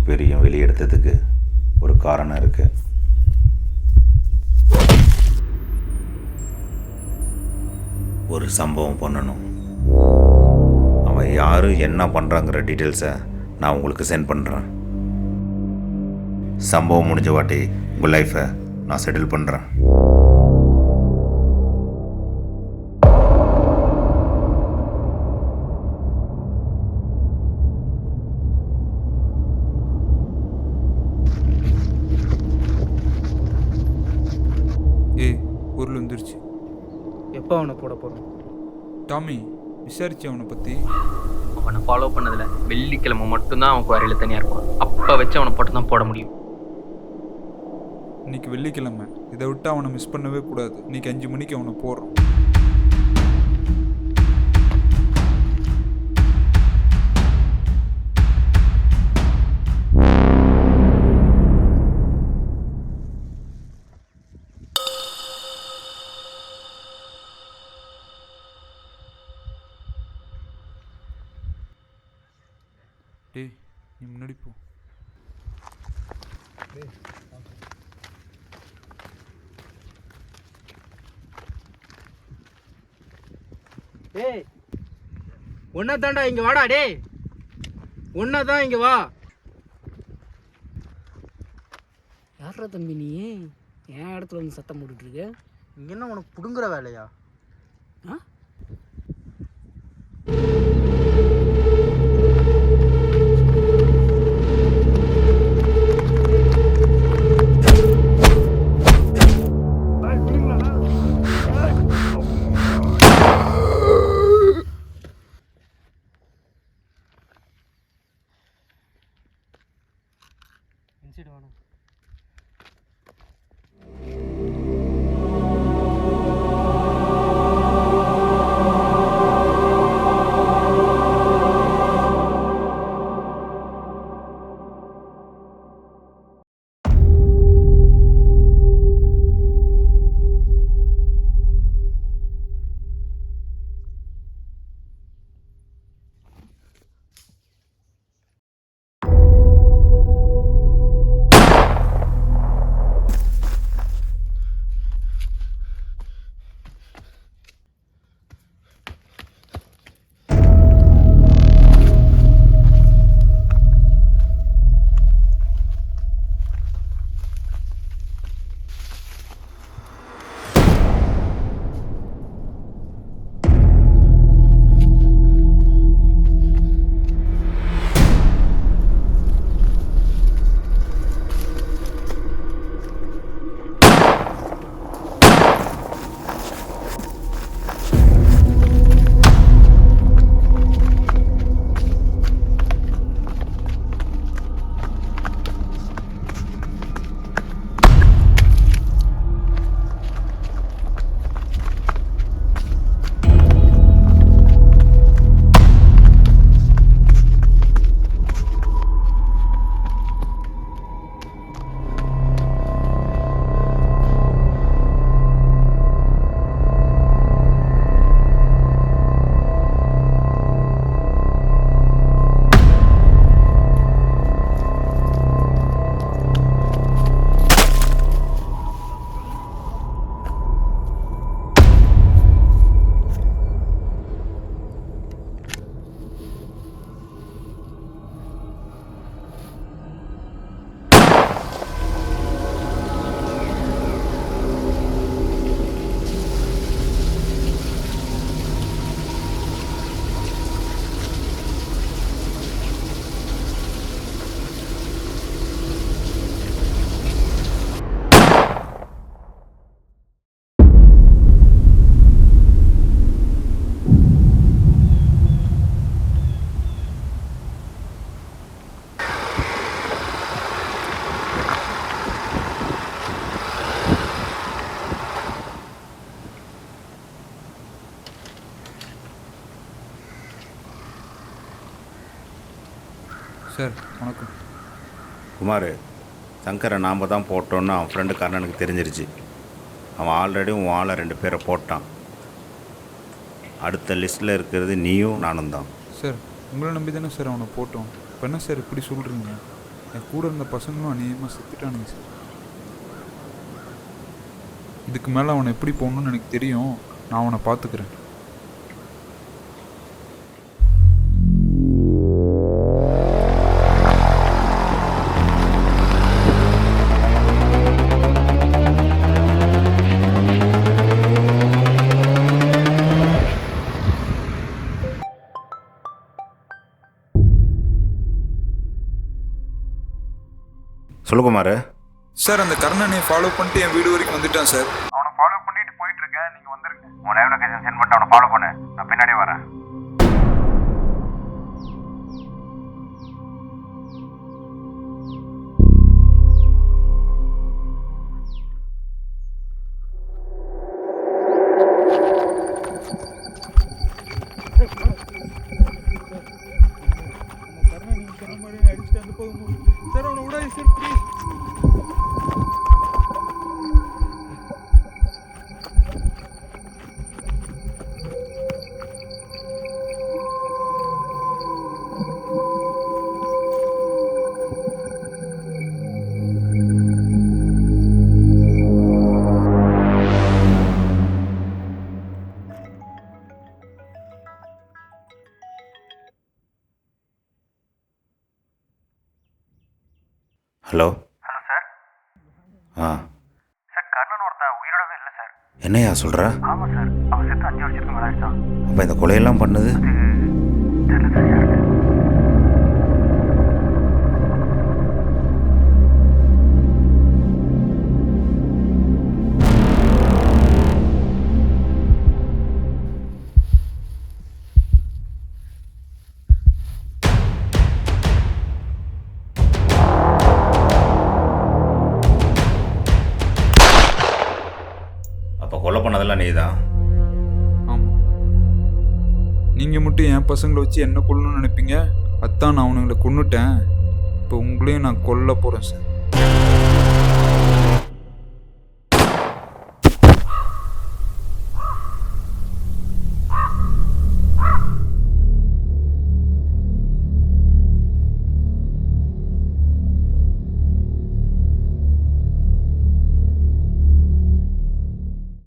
பேரையும் வெளியெடுத்ததுக்கு ஒரு காரணம் இருக்குது. ஒரு சம்பவம் பண்ணணும். அவன் யார் என்ன பண்ணுறாங்கிற டீட்டெயில்ஸை நான் உங்களுக்கு சென்ட் பண்ணுறேன். சம்பவம் முடிஞ்ச வாட்டி உங்கள் லைஃப்பை நான் செட்டில் பண்ணுறேன். ஏய், பொருள் வந்துருச்சு. எப்போ அவனை போட போகிறோம்? டாமி, விசாரிச்சு அவனை பற்றி. அவனை ஃபாலோ பண்ணதில் வெள்ளிக்கிழமை மட்டும்தான் அவன் குவாரியில் தனியாக இருப்பான். அப்போ வச்சு அவனை போட்டு தான் போட முடியும். இன்னைக்கு வெள்ளிக்கிழமை, இதை விட்டு அவனை மிஸ் பண்ணவே கூடாது. இன்னைக்கு 5 மணிக்கு அவனை போடுறோம். டேய், நீ முன்னாடி போ. டேய், ஒன்னா தாண்டா இங்கே வாடா. டேய், ஒன்னா தான் இங்கே வா. யாரா தம்பி நீ என் இடத்துல வந்து சத்தம் போட்டுட்ருக்க? இங்கே என்ன உனக்கு பிடுங்குற வேலையா? ஆ, வேணும். சார் வணக்கம். குமார், சங்கரை நாம் தான் போட்டோன்னு அவன் ஃப்ரெண்டு கண்ணனுக்கு தெரிஞ்சிருச்சு. அவன் ஆல்ரெடி உன் ஆளை 2 பேரை போட்டான். அடுத்த லிஸ்ட்டில் இருக்கிறது நீயும் நானும் தான். சார் உங்களை நம்பி தானே சார் அவனை போட்டோம். இப்போ என்ன சார் இப்படி சொல்கிறீங்க? என் கூட இருந்த பசங்களும் அநேகமாக செத்துட்டானுங்க சார். இதுக்கு மேலே அவனை எப்படி போகணுன்னு எனக்கு தெரியும். நான் அவனை பார்த்துக்கிறேன். சொல்லு குமார். சார் அந்த கர்ணனை ஃபாலோ பண்ணிட்டு என் வீடு வரைக்கும் வந்துட்டான் சார். அவனை ஃபாலோ பண்ணிட்டு போயிட்டு இருக்கேன், நீங்க வந்துருங்க. உன் லைவ் லொகேஷன் சென்ட் பண்ணிட்டு அவனை ஃபாலோ பண்ணு, நான் பின்னாடியே வரேன். சார் அவனை விடாது sir please. Hello. Hello sir. ஆ சார் கர்ணன் ஒருத்தன் உயிரோடவே இல்லை சார். என்னையா சொல்கிற? ஆமாம் சார், அவன் செத்து 5 வருஷத்துக்கு மேலே ஆயிடுச்சான். அப்போ இந்த கொலையெல்லாம் பண்ணது தெரியல சார் யாருக்கு. அப்போ கொலை பண்ணதெல்லாம் நீ தான்? ஆமாம். நீங்கள் மட்டும் என் பசங்களை வச்சு என்ன கொல்லணும்னு நினைப்பீங்க. அதான் நான் அவனுங்களை கொன்னுட்டேன். இப்போ உங்களையும் நான் கொல்ல போகிறேன் சார்.